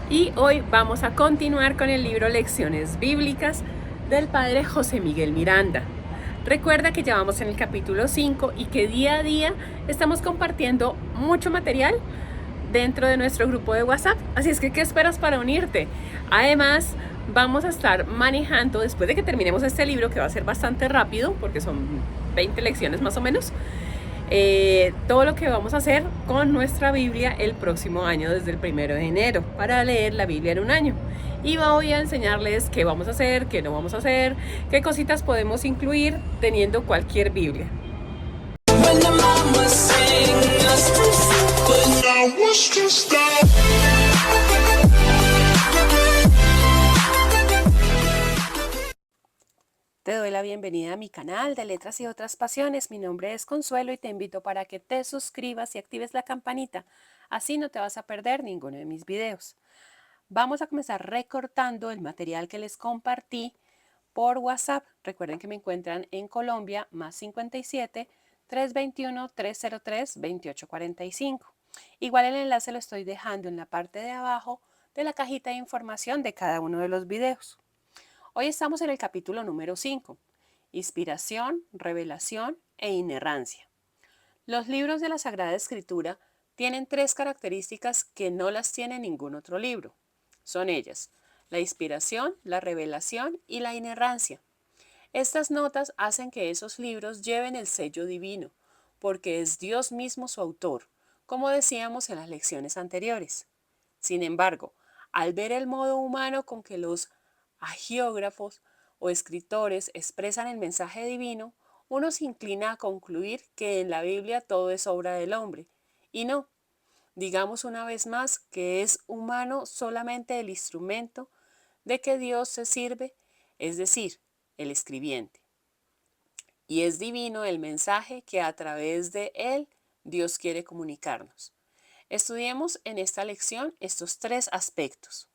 Y hoy vamos a continuar con el libro Lecciones Bíblicas del padre José Miguel Miranda. Recuerda que ya vamos en el capítulo 5 y que día a día estamos compartiendo mucho material dentro de nuestro grupo de WhatsApp. Así es que, ¿qué esperas para unirte? Además, vamos a estar manejando, después de que terminemos este libro, que va a ser bastante rápido, porque son 20 lecciones más o menos, todo lo que vamos a hacer con nuestra Biblia el próximo año, desde el 1 de enero, para leer la Biblia en un año. Y voy a enseñarles qué vamos a hacer, qué no vamos a hacer, qué cositas podemos incluir teniendo cualquier Biblia. Te doy la bienvenida a mi canal de Letras y otras pasiones. Mi nombre es Consuelo y te invito para que te suscribas y actives la campanita. Así no te vas a perder ninguno de mis videos. Vamos a comenzar recortando el material que les compartí por WhatsApp. Recuerden que me encuentran en Colombia, más 57 321 303 2845. Igual el enlace lo estoy dejando en la parte de abajo de la cajita de información de cada uno de los videos. Hoy estamos en el capítulo número 5, Inspiración, Revelación e Inerrancia. Los libros de la Sagrada Escritura tienen 3 características que no las tiene ningún otro libro. Son ellas: la inspiración, la revelación y la inerrancia. Estas notas hacen que esos libros lleven el sello divino, porque es Dios mismo su autor, como decíamos en las lecciones anteriores. Sin embargo, al ver el modo humano con que los agiógrafos o escritores expresan el mensaje divino, uno se inclina a concluir que en la Biblia todo es obra del hombre. Y no, digamos una vez más que es humano solamente el instrumento de que Dios se sirve, es decir, el escribiente. Y es divino el mensaje que a través de él Dios quiere comunicarnos. Estudiemos en esta lección estos 3 aspectos.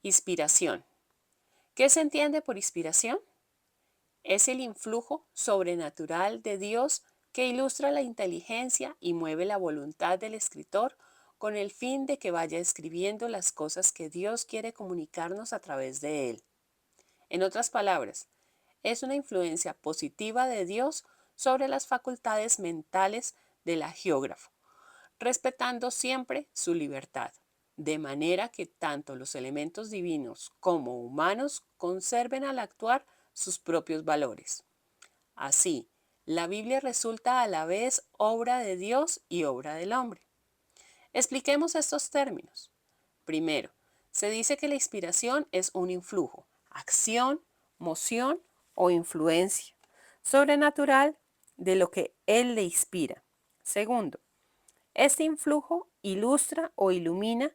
Inspiración. ¿Qué se entiende por inspiración? Es el influjo sobrenatural de Dios que ilustra la inteligencia y mueve la voluntad del escritor con el fin de que vaya escribiendo las cosas que Dios quiere comunicarnos a través de él. En otras palabras, es una influencia positiva de Dios sobre las facultades mentales del agiógrafo, respetando siempre su libertad, de manera que tanto los elementos divinos como humanos conserven al actuar sus propios valores. Así, la Biblia resulta a la vez obra de Dios y obra del hombre. Expliquemos estos términos. Primero, se dice que la inspiración es un influjo, acción, moción o influencia sobrenatural de lo que Él le inspira. Segundo, este influjo ilustra o ilumina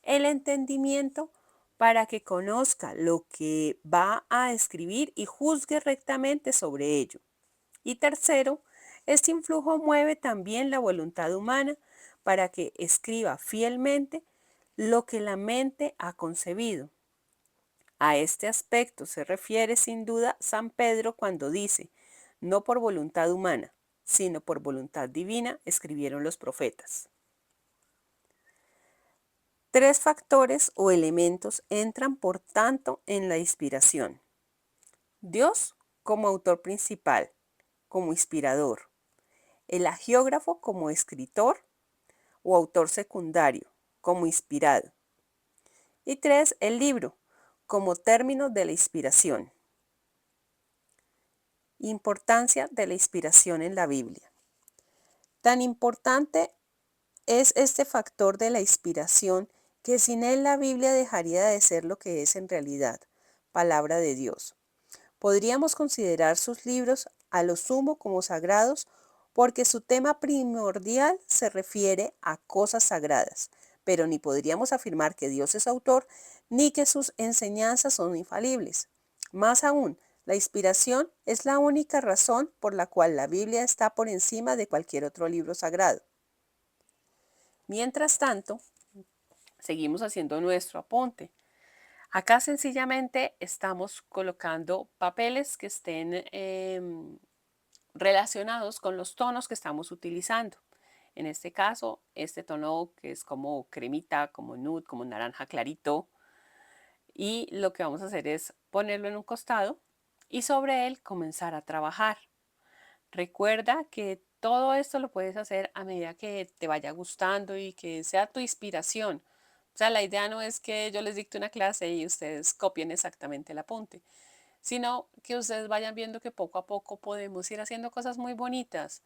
el entendimiento para que conozca lo que va a escribir y juzgue rectamente sobre ello. Y tercero, este influjo mueve también la voluntad humana para que escriba fielmente lo que la mente ha concebido. A este aspecto se refiere sin duda San Pedro cuando dice: no por voluntad humana, sino por voluntad divina escribieron los profetas. 3 factores o elementos entran por tanto en la inspiración. Dios como autor principal, como inspirador. El agiógrafo como escritor o autor secundario, como inspirado. Y 3, el libro, como término de la inspiración. Importancia de la inspiración en la Biblia. Tan importante es este factor de la inspiración que sin él la Biblia dejaría de ser lo que es en realidad, palabra de Dios. Podríamos considerar sus libros a lo sumo como sagrados porque su tema primordial se refiere a cosas sagradas, pero ni podríamos afirmar que Dios es autor ni que sus enseñanzas son infalibles. Más aún, la inspiración es la única razón por la cual la Biblia está por encima de cualquier otro libro sagrado. Mientras tanto, seguimos haciendo nuestro apunte. Acá sencillamente estamos colocando papeles que estén relacionados con los tonos que estamos utilizando. En este caso, este tono que es como cremita, como nude, como naranja clarito. Y lo que vamos a hacer es ponerlo en un costado y sobre él comenzar a trabajar. Recuerda que todo esto lo puedes hacer a medida que te vaya gustando y que sea tu inspiración. O sea, la idea no es que yo les dicte una clase y ustedes copien exactamente el apunte, sino que ustedes vayan viendo que poco a poco podemos ir haciendo cosas muy bonitas.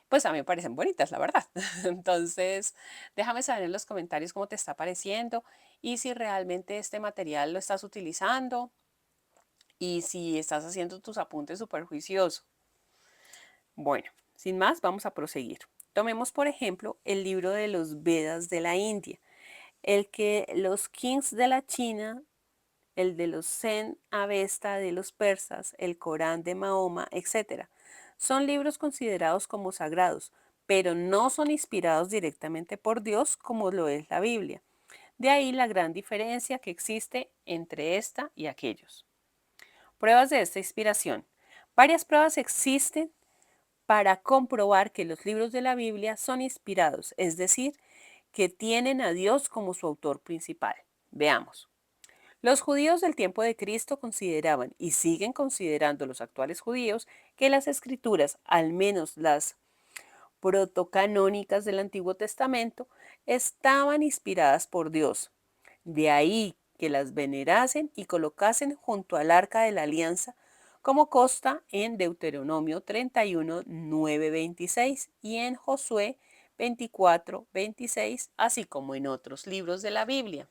Pues a mí me parecen bonitas, la verdad. Entonces, déjame saber en los comentarios cómo te está pareciendo y si realmente este material lo estás utilizando y si estás haciendo tus apuntes súper juicioso. Bueno, sin más, vamos a proseguir. Tomemos, por ejemplo, el libro de los Vedas de la India, el que los kings de la China, el de los Zen Avesta de los persas, el Corán de Mahoma, etc. Son libros considerados como sagrados, pero no son inspirados directamente por Dios como lo es la Biblia. De ahí la gran diferencia que existe entre esta y aquellos. Pruebas de esta inspiración. Varias pruebas existen para comprobar que los libros de la Biblia son inspirados, es decir, que tienen a Dios como su autor principal. Veamos. Los judíos del tiempo de Cristo consideraban, y siguen considerando los actuales judíos, que las escrituras, al menos las protocanónicas del Antiguo Testamento, estaban inspiradas por Dios. De ahí que las venerasen y colocasen junto al arca de la alianza, como consta en Deuteronomio 31, 9, 26 y en Josué 24, 26, así como en otros libros de la Biblia.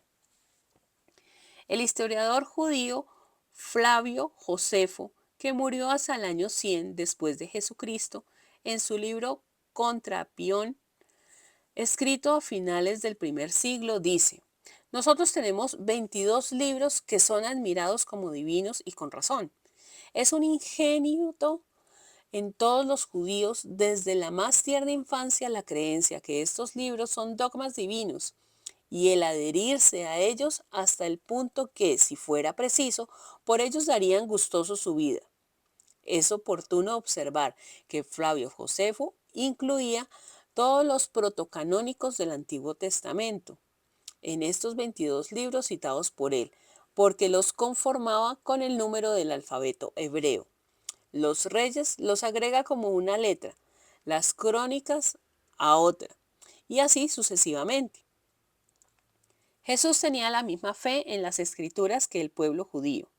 El historiador judío Flavio Josefo, que murió hasta el año 100 después de Jesucristo, en su libro Contra Pion, escrito a finales del primer siglo, dice: nosotros tenemos 22 libros que son admirados como divinos y con razón. Es un ingenio en todos los judíos desde la más tierna infancia la creencia que estos libros son dogmas divinos y el adherirse a ellos hasta el punto que, si fuera preciso, por ellos darían gustoso su vida. Es oportuno observar que Flavio Josefo incluía todos los protocanónicos del Antiguo Testamento en estos 22 libros citados por él, porque los conformaba con el número del alfabeto hebreo. Los reyes los agrega como una letra, las crónicas a otra, y así sucesivamente. Jesús tenía la misma fe en las escrituras que el pueblo judío.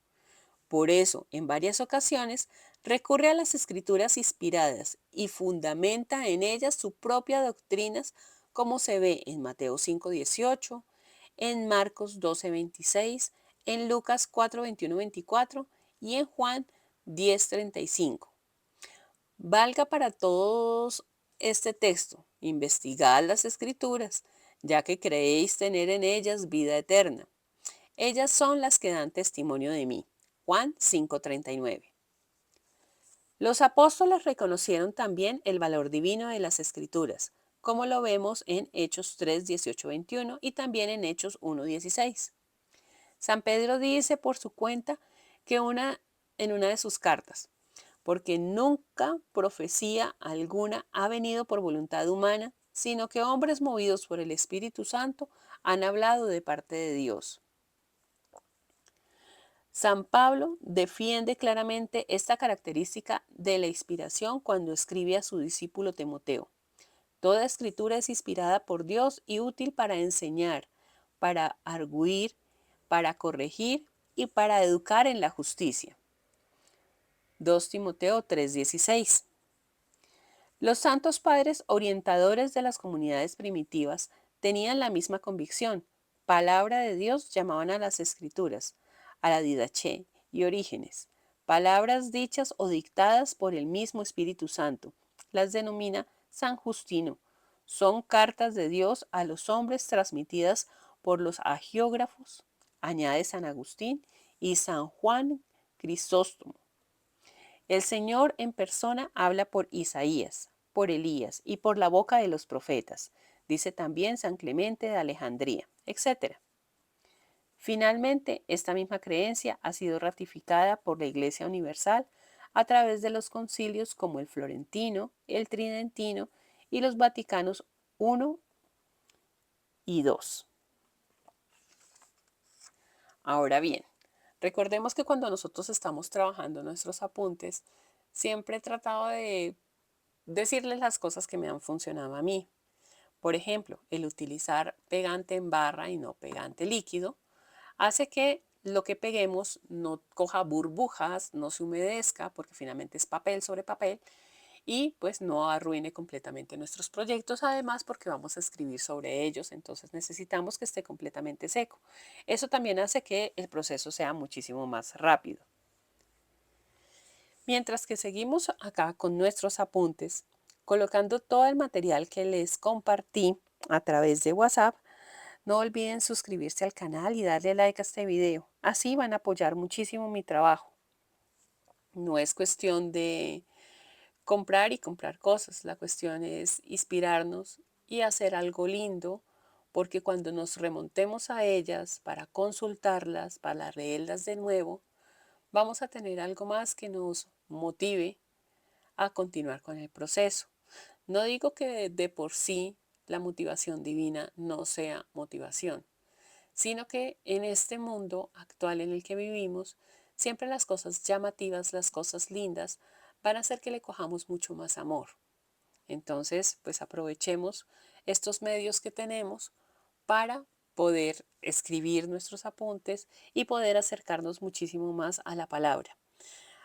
Por eso, en varias ocasiones, recurre a las escrituras inspiradas y fundamenta en ellas sus propias doctrinas, como se ve en Mateo 5:18, en Marcos 12:26, en Lucas 4:21-24 y en Juan 10:35. Valga para todos este texto: investigad las escrituras, ya que creéis tener en ellas vida eterna. Ellas son las que dan testimonio de mí. Juan 5:39. Los apóstoles reconocieron también el valor divino de las escrituras, como lo vemos en Hechos 3:18-21 y también en Hechos 1:16. San Pedro dice por su cuenta que en una de sus cartas: porque nunca profecía alguna ha venido por voluntad humana, sino que hombres movidos por el Espíritu Santo han hablado de parte de Dios. San Pablo defiende claramente esta característica de la inspiración cuando escribe a su discípulo Timoteo: toda escritura es inspirada por Dios y útil para enseñar, para arguir, para corregir y para educar en la justicia. 2 Timoteo 3:16. Los santos padres orientadores de las comunidades primitivas tenían la misma convicción. Palabra de Dios llamaban a las escrituras, a la didaché y orígenes, palabras dichas o dictadas por el mismo Espíritu Santo. Las denomina San Justino. Son cartas de Dios a los hombres transmitidas por los agiógrafos, añade San Agustín y San Juan Crisóstomo. El Señor en persona habla por Isaías, por Elías y por la boca de los profetas, dice también San Clemente de Alejandría, etc. Finalmente, esta misma creencia ha sido ratificada por la Iglesia Universal a través de los concilios como el Florentino, el Tridentino y los Vaticanos I y II. Ahora bien, recordemos que cuando nosotros estamos trabajando nuestros apuntes, siempre he tratado de decirles las cosas que me han funcionado a mí. Por ejemplo, el utilizar pegante en barra y no pegante líquido hace que lo que peguemos no coja burbujas, no se humedezca, porque finalmente es papel sobre papel, y pues no arruine completamente nuestros proyectos, además porque vamos a escribir sobre ellos, entonces necesitamos que esté completamente seco. Eso también hace que el proceso sea muchísimo más rápido. Mientras que seguimos acá con nuestros apuntes, colocando todo el material que les compartí a través de WhatsApp, no olviden suscribirse al canal y darle like a este video. Así van a apoyar muchísimo mi trabajo. No es cuestión de comprar y comprar cosas. La cuestión es inspirarnos y hacer algo lindo, porque cuando nos remontemos a ellas para consultarlas, para leerlas de nuevo, vamos a tener algo más que nos motive a continuar con el proceso. No digo que de por sí la motivación divina no sea motivación, sino que en este mundo actual en el que vivimos, siempre las cosas llamativas, las cosas lindas, van a hacer que le cojamos mucho más amor. Entonces, pues aprovechemos estos medios que tenemos para poder escribir nuestros apuntes y poder acercarnos muchísimo más a la palabra.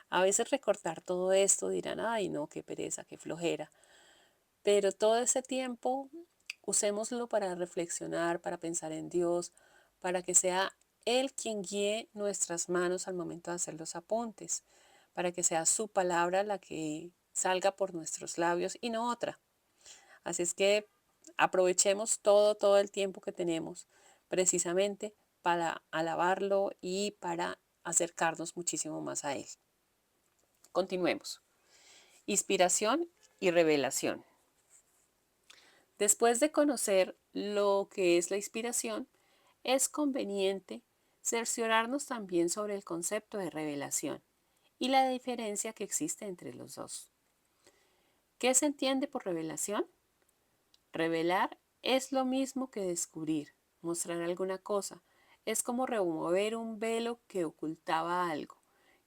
A veces recortar todo esto dirán, ay no, qué pereza, qué flojera, pero todo ese tiempo usémoslo para reflexionar, para pensar en Dios, para que sea Él quien guíe nuestras manos al momento de hacer los apuntes, para que sea su palabra la que salga por nuestros labios y no otra. Así es que aprovechemos todo el tiempo que tenemos precisamente para alabarlo y para acercarnos muchísimo más a Él. Continuemos. Inspiración y revelación. Después de conocer lo que es la inspiración, es conveniente cerciorarnos también sobre el concepto de revelación y la diferencia que existe entre los dos. ¿Qué se entiende por revelación? Revelar es lo mismo que descubrir, mostrar alguna cosa. Es como remover un velo que ocultaba algo,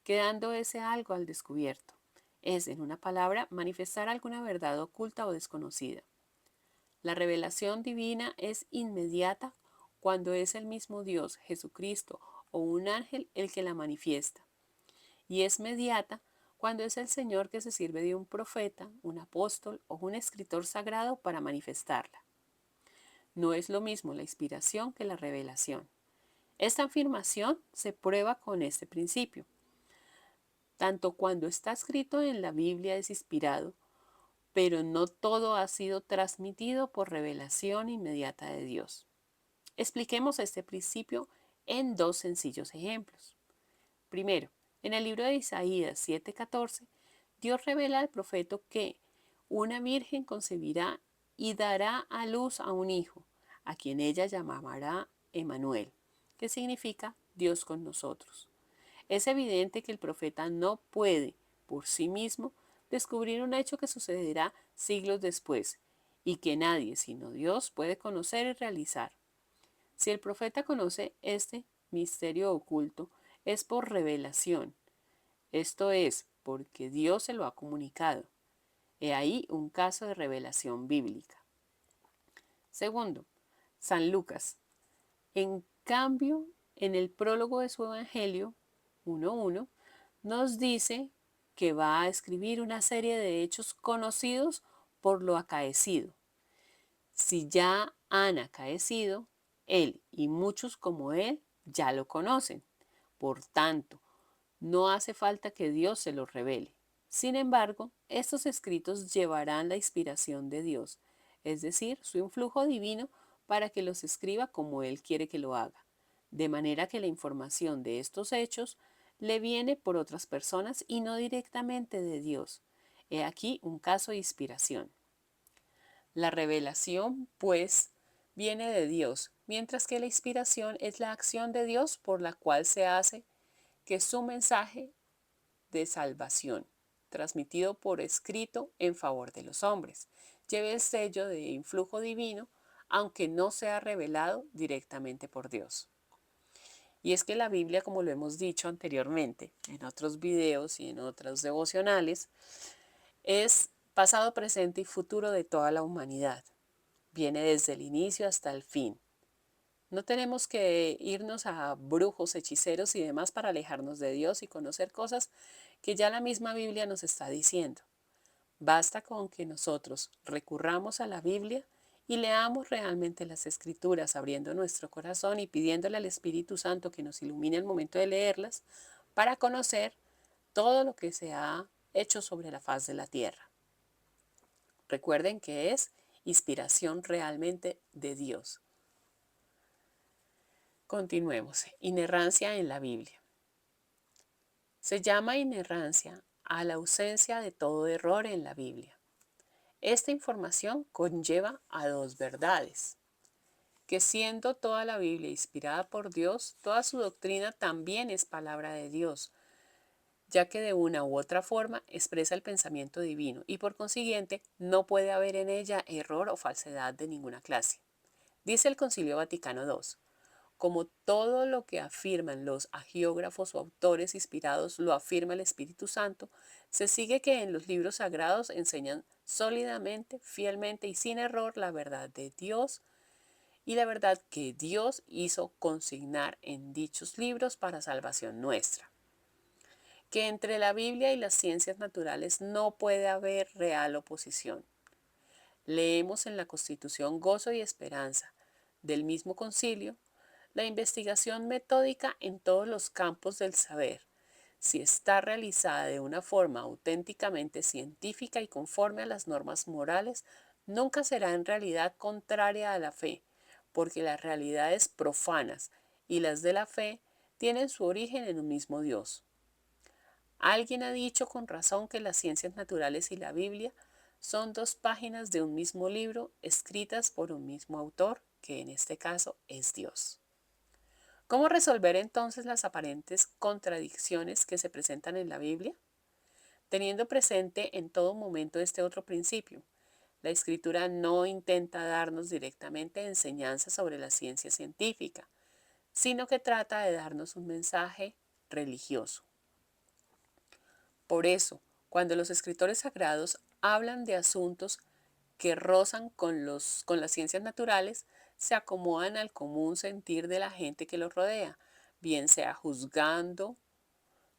quedando ese algo al descubierto. Es, en una palabra, manifestar alguna verdad oculta o desconocida. La revelación divina es inmediata cuando es el mismo Dios, Jesucristo o un ángel el que la manifiesta. Y es mediata cuando es el Señor que se sirve de un profeta, un apóstol o un escritor sagrado para manifestarla. No es lo mismo la inspiración que la revelación. Esta afirmación se prueba con este principio. Tanto cuando está escrito en la Biblia es inspirado, pero no todo ha sido transmitido por revelación inmediata de Dios. Expliquemos este principio en dos sencillos ejemplos. Primero, en el libro de Isaías 7:14, Dios revela al profeta que una virgen concebirá y dará a luz a un hijo, a quien ella llamará Emmanuel, que significa Dios con nosotros. Es evidente que el profeta no puede, por sí mismo, descubrir un hecho que sucederá siglos después y que nadie sino Dios puede conocer y realizar. Si el profeta conoce este misterio oculto, es por revelación, esto es, porque Dios se lo ha comunicado. He ahí un caso de revelación bíblica. Segundo, San Lucas. En cambio, en el prólogo de su Evangelio 1:1, nos dice que va a escribir una serie de hechos conocidos por lo acaecido. Si ya han acaecido, él y muchos como él ya lo conocen. Por tanto, no hace falta que Dios se los revele. Sin embargo, estos escritos llevarán la inspiración de Dios, es decir, su influjo divino para que los escriba como Él quiere que lo haga, de manera que la información de estos hechos le viene por otras personas y no directamente de Dios. He aquí un caso de inspiración. La revelación, pues, viene de Dios, mientras que la inspiración es la acción de Dios por la cual se hace que su mensaje de salvación, transmitido por escrito en favor de los hombres, lleve el sello de influjo divino, aunque no sea revelado directamente por Dios. Y es que la Biblia, como lo hemos dicho anteriormente en otros videos y en otros devocionales, es pasado, presente y futuro de toda la humanidad. Viene desde el inicio hasta el fin. No tenemos que irnos a brujos, hechiceros y demás para alejarnos de Dios y conocer cosas que ya la misma Biblia nos está diciendo. Basta con que nosotros recurramos a la Biblia y leamos realmente las Escrituras, abriendo nuestro corazón y pidiéndole al Espíritu Santo que nos ilumine al momento de leerlas para conocer todo lo que se ha hecho sobre la faz de la tierra. Recuerden que es inspiración realmente de Dios. Continuemos. Inerrancia en la Biblia. Se llama inerrancia a la ausencia de todo error en la Biblia. Esta información conlleva a dos verdades: que siendo toda la Biblia inspirada por Dios, toda su doctrina también es palabra de Dios, ya que de una u otra forma expresa el pensamiento divino y por consiguiente no puede haber en ella error o falsedad de ninguna clase. Dice el Concilio Vaticano II: como todo lo que afirman los agiógrafos o autores inspirados lo afirma el Espíritu Santo, se sigue que en los libros sagrados enseñan sólidamente, fielmente y sin error la verdad de Dios y la verdad que Dios hizo consignar en dichos libros para salvación nuestra. Que entre la Biblia y las ciencias naturales no puede haber real oposición. Leemos en la Constitución Gozo y Esperanza del mismo concilio la investigación metódica en todos los campos del saber, si está realizada de una forma auténticamente científica y conforme a las normas morales, nunca será en realidad contraria a la fe, porque las realidades profanas y las de la fe tienen su origen en un mismo Dios. Alguien ha dicho con razón que las ciencias naturales y la Biblia son dos páginas de un mismo libro escritas por un mismo autor, que en este caso es Dios. ¿Cómo resolver entonces las aparentes contradicciones que se presentan en la Biblia? Teniendo presente en todo momento este otro principio: la Escritura no intenta darnos directamente enseñanza sobre la ciencia científica, sino que trata de darnos un mensaje religioso. Por eso, cuando los escritores sagrados hablan de asuntos que rozan con las ciencias naturales, se acomodan al común sentir de la gente que los rodea, bien sea juzgando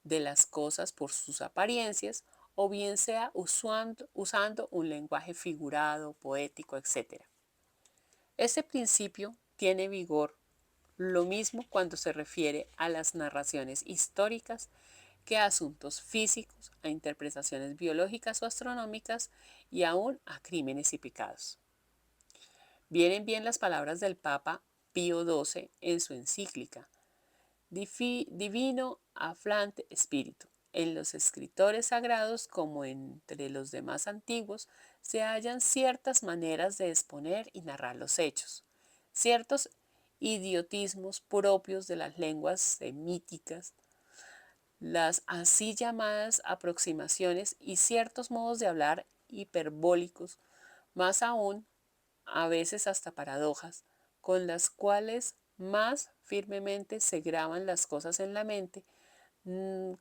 de las cosas por sus apariencias o bien sea usando un lenguaje figurado, poético, etc. Este principio tiene vigor lo mismo cuando se refiere a las narraciones históricas que a asuntos físicos, a interpretaciones biológicas o astronómicas y aún a crímenes y pecados. Vienen bien las palabras del Papa Pío XII en su encíclica Divino Afflante Spiritu. En los escritores sagrados, como entre los demás antiguos, se hallan ciertas maneras de exponer y narrar los hechos, ciertos idiotismos propios de las lenguas semíticas, las así llamadas aproximaciones y ciertos modos de hablar hiperbólicos, más aún a veces hasta paradojas, con las cuales más firmemente se graban las cosas en la mente,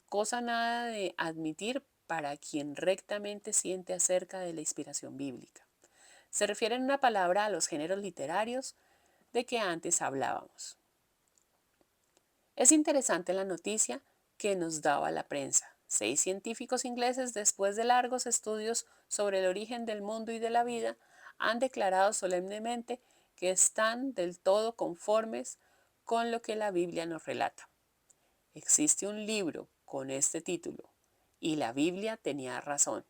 cosa nada de admitir para quien rectamente siente acerca de la inspiración bíblica. Se refiere en una palabra a los géneros literarios de que antes hablábamos. Es interesante la noticia que nos daba la prensa. 6 científicos ingleses, después de largos estudios sobre el origen del mundo y de la vida, han declarado solemnemente que están del todo conformes con lo que la Biblia nos relata. Existe un libro con este título, y la Biblia tenía razón,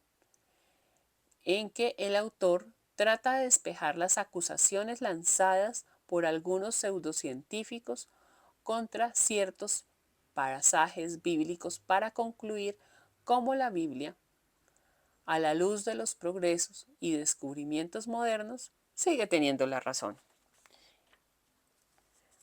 en que el autor trata de despejar las acusaciones lanzadas por algunos pseudocientíficos contra ciertos pasajes bíblicos para concluir cómo la Biblia, a la luz de los progresos y descubrimientos modernos, sigue teniendo la razón.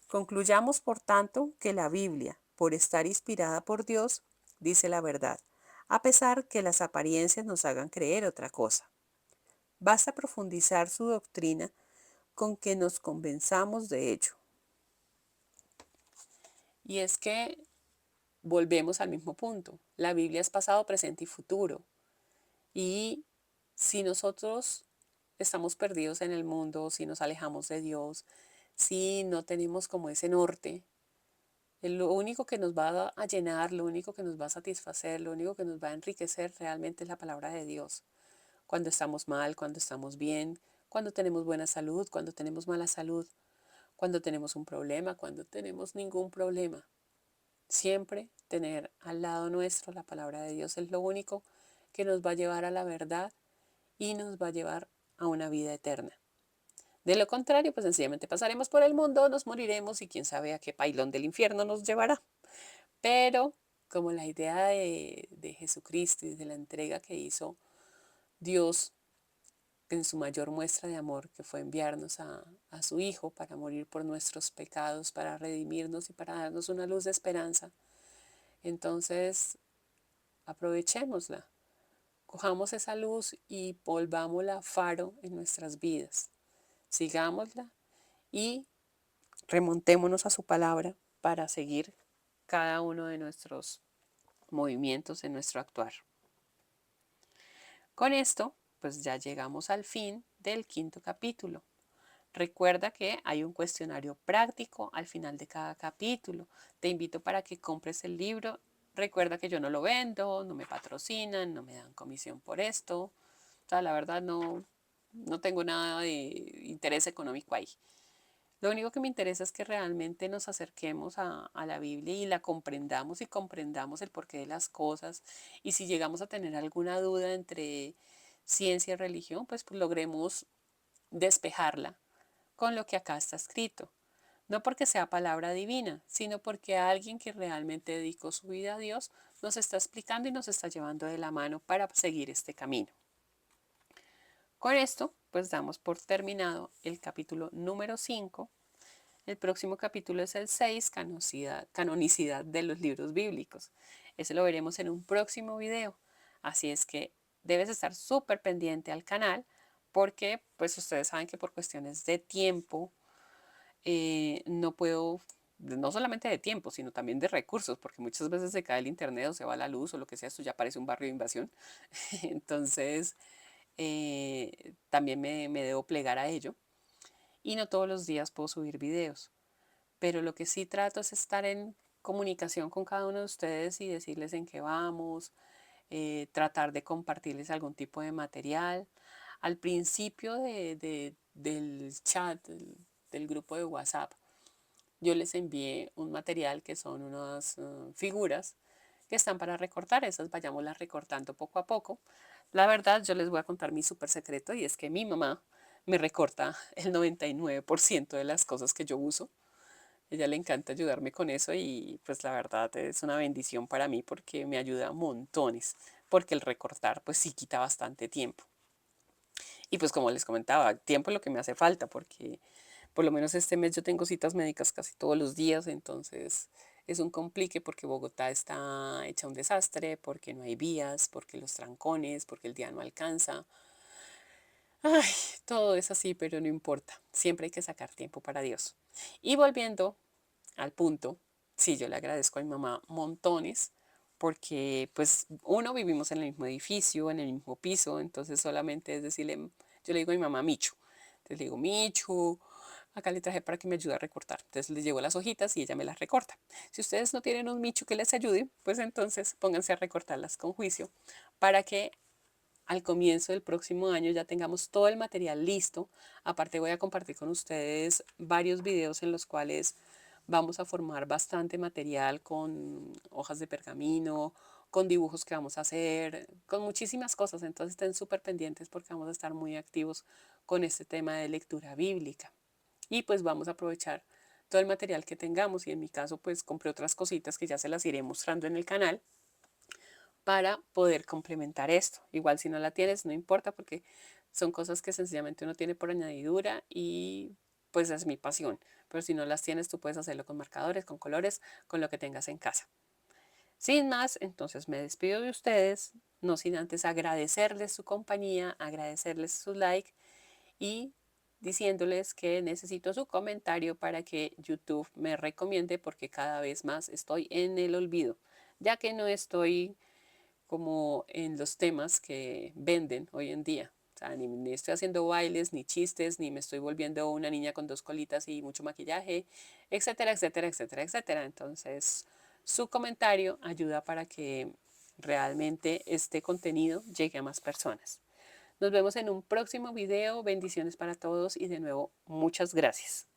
Concluyamos, por tanto, que la Biblia, por estar inspirada por Dios, dice la verdad, a pesar que las apariencias nos hagan creer otra cosa. Basta profundizar su doctrina con que nos convenzamos de ello. Y es que volvemos al mismo punto. La Biblia es pasado, presente y futuro. Y si nosotros estamos perdidos en el mundo, si nos alejamos de Dios, si no tenemos como ese norte, lo único que nos va a llenar, lo único que nos va a satisfacer, lo único que nos va a enriquecer realmente es la palabra de Dios. Cuando estamos mal, cuando estamos bien, cuando tenemos buena salud, cuando tenemos mala salud, cuando tenemos un problema, cuando tenemos ningún problema. Siempre tener al lado nuestro la palabra de Dios es lo único que nos va a llevar a la verdad y nos va a llevar a una vida eterna. De lo contrario, pues sencillamente pasaremos por el mundo, nos moriremos y quién sabe a qué pailón del infierno nos llevará. Pero como la idea de Jesucristo y de la entrega que hizo Dios en su mayor muestra de amor, que fue enviarnos a su Hijo para morir por nuestros pecados, para redimirnos y para darnos una luz de esperanza, entonces aprovechémosla, cojamos esa luz y volvámosla faro en nuestras vidas, sigámosla y remontémonos a su palabra para seguir cada uno de nuestros movimientos en nuestro actuar. Con esto, pues ya llegamos al fin del 5.º capítulo. Recuerda que hay un cuestionario práctico al final de cada capítulo. Te invito para que compres el libro. Recuerda que yo no lo vendo, no me patrocinan, no me dan comisión por esto. O sea, la verdad no tengo nada de interés económico ahí. Lo único que me interesa es que realmente nos acerquemos a la Biblia y la comprendamos y comprendamos el porqué de las cosas. Y si llegamos a tener alguna duda entre ciencia y religión, pues logremos despejarla con lo que acá está escrito. No porque sea palabra divina, sino porque alguien que realmente dedicó su vida a Dios nos está explicando y nos está llevando de la mano para seguir este camino. Con esto, pues damos por terminado el capítulo número 5. El próximo capítulo es el 6, canonicidad de los libros bíblicos. Ese lo veremos en un próximo video. Así es que debes estar súper pendiente al canal porque pues ustedes saben que por cuestiones de tiempo no puedo, no solamente de tiempo, sino también de recursos, porque muchas veces se cae el internet o se va la luz o lo que sea, esto ya parece un barrio de invasión. Entonces, también me debo plegar a ello. Y no todos los días puedo subir videos, pero lo que sí trato es estar en comunicación con cada uno de ustedes y decirles en qué vamos, tratar de compartirles algún tipo de material. Al principio del chat, del grupo de WhatsApp, yo les envié un material que son unas figuras que están para recortar. Esas vayámoslas recortando poco a poco. La verdad, yo les voy a contar mi súper secreto y es que mi mamá me recorta el 99% de las cosas que yo uso. Ella le encanta ayudarme con eso y pues la verdad es una bendición para mí porque me ayuda montones, porque el recortar pues sí quita bastante tiempo. Y pues como les comentaba, tiempo es lo que me hace falta porque por lo menos este mes yo tengo citas médicas casi todos los días, entonces es un complique porque Bogotá está hecha un desastre, porque no hay vías, porque los trancones, porque el día no alcanza. Ay, todo es así, pero no importa. Siempre hay que sacar tiempo para Dios. Y volviendo al punto, sí, yo le agradezco a mi mamá montones porque pues uno vivimos en el mismo edificio, en el mismo piso, entonces solamente es decirle, yo le digo a mi mamá Michu, entonces le digo Michu, acá le traje para que me ayude a recortar, entonces le llevo las hojitas y ella me las recorta. Si ustedes no tienen un Michu que les ayude, pues entonces pónganse a recortarlas con juicio para que al comienzo del próximo año ya tengamos todo el material listo. Aparte voy a compartir con ustedes varios videos en los cuales vamos a formar bastante material con hojas de pergamino, con dibujos que vamos a hacer, con muchísimas cosas. Entonces estén súper pendientes porque vamos a estar muy activos con este tema de lectura bíblica. Y pues vamos a aprovechar todo el material que tengamos y en mi caso pues compré otras cositas que ya se las iré mostrando en el canal para poder complementar esto. Igual si no la tienes, no importa porque son cosas que sencillamente uno tiene por añadidura y pues es mi pasión. Pero si no las tienes, tú puedes hacerlo con marcadores, con colores, con lo que tengas en casa. Sin más, entonces me despido de ustedes. no sin antes agradecerles su compañía, agradecerles su like y diciéndoles que necesito su comentario para que YouTube me recomiende, porque cada vez más estoy en el olvido, ya que no estoy como en los temas que venden hoy en día. O sea, ni estoy haciendo bailes, ni chistes, ni me estoy volviendo una niña con 2 colitas y mucho maquillaje, etcétera, etcétera, etcétera, etcétera. Entonces, su comentario ayuda para que realmente este contenido llegue a más personas. Nos vemos en un próximo video. Bendiciones para todos y de nuevo, muchas gracias.